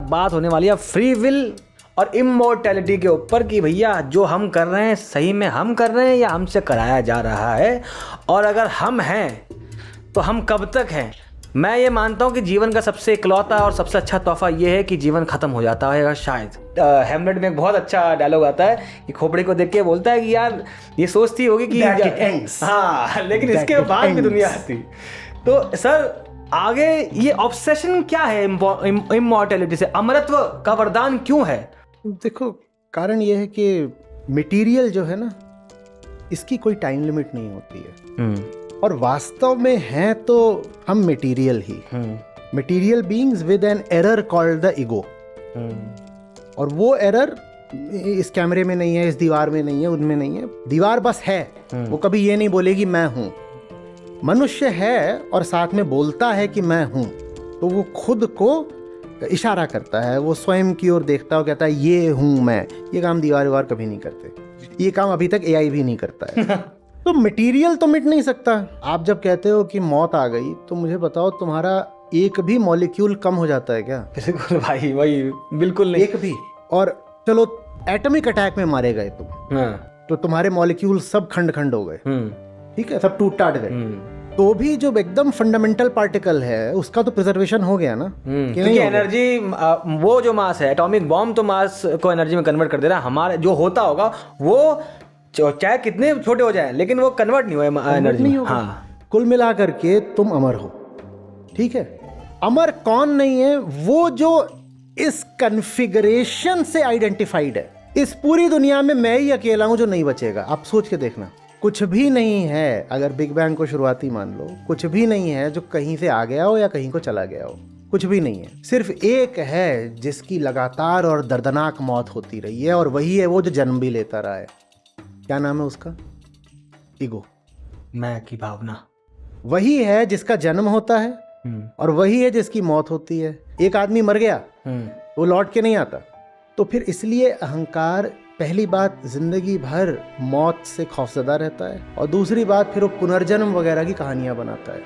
बात होने वाली है फ्री विल और इमॉर्टैलिटी के ऊपर कि भैया जो हम कर रहे हैं सही में हम कर रहे हैं या हमसे कराया जा रहा है, और अगर हम हैं तो हम कब तक हैं। मैं ये मानता हूँ कि जीवन का सबसे इकलौता और सबसे अच्छा तोहफा ये है कि जीवन खत्म हो जाता है शायद। हेमलेट में एक बहुत अच्छा डायलॉग आता है कि खोपड़ी को देख के बोलता है कि यार ये सोचती होगी कि हाँ, लेकिन इसके बाद भी दुनिया आती। तो सर आगे ये ऑब्सेशन क्या है इमॉर्टैलिटी से, अमरत्व का वरदान क्यों है? देखो, कारण ये है कि मटेरियल जो है ना, इसकी कोई टाइम लिमिट नहीं होती है। और वास्तव में है तो हम material he, material beings with an error called the ego. और वो एरर इस कैमरे में नहीं है, इस दीवार में नहीं है, उनमें नहीं है। दीवार बस है, वो कभी ये नहीं बोलेगी मैं हूं। मनुष्य है और साथ में बोलता है कि मैं हूं, तो वो खुद को इशारा करता है, वो स्वयं की ओर देखता है और कहता है ये हूं मैं। ये काम दीवार कभी नहीं करते, ये काम अभी तक एआई भी नहीं करता है। तो मटेरियल तो मिट नहीं सकता। आप जब कहते हो कि मौत आ गई, तो मुझे बताओ तुम्हारा एक भी मॉलिक्यूल कम हो जाता है क्या? बिल्कुल भाई, वही बिल्कुल नहीं, एक भी। और चलो एटॉमिक अटैक में मारे गए तुम, तो तुम्हारे मॉलिक्यूल सब खंड खंड हो गए, ठीक है, सब टूट टाट गए, तो भी जो एकदम फंडामेंटल पार्टिकल है उसका तो प्रिजर्वेशन हो गया ना। क्योंकि एनर्जी, वो जो मास है, एटॉमिक बॉम्ब तो मास को एनर्जी में कन्वर्ट कर दे रहा है। हमारा जो होता होगा वो चाहे कितने छोटे हो जाए, लेकिन वो कन्वर्ट नहीं हुआ एनर्जी में। हाँ, कुल मिला करके तुम अमर हो, ठीक है। अमर कौन नहीं है? वो जो इस कन्फिगरेशन से आइडेंटिफाइड है। इस पूरी दुनिया में मैं ही अकेला हूं जो नहीं बचेगा। आप सोच के देखना, कुछ भी नहीं है, अगर बिग बैंग को शुरुआती मान लो, कुछ भी नहीं है जो कहीं से आ गया हो या कहीं को चला गया हो, कुछ भी नहीं है। सिर्फ एक है जिसकी लगातार और दर्दनाक मौत होती रही है, और वही है वो जो जन्म भी लेता रहा है। क्या नाम है उसका? ईगो, मैं की भावना। वही है जिसका जन्म होता है और वही है जिसकी मौत होती है। एक आदमी मर गया, वो लौट के नहीं आता। तो फिर इसलिए अहंकार पहली बात जिंदगी भर मौत से खौफजदा रहता है, और दूसरी बात फिर वो पुनर्जन्म वगैरह की कहानियां बनाता है।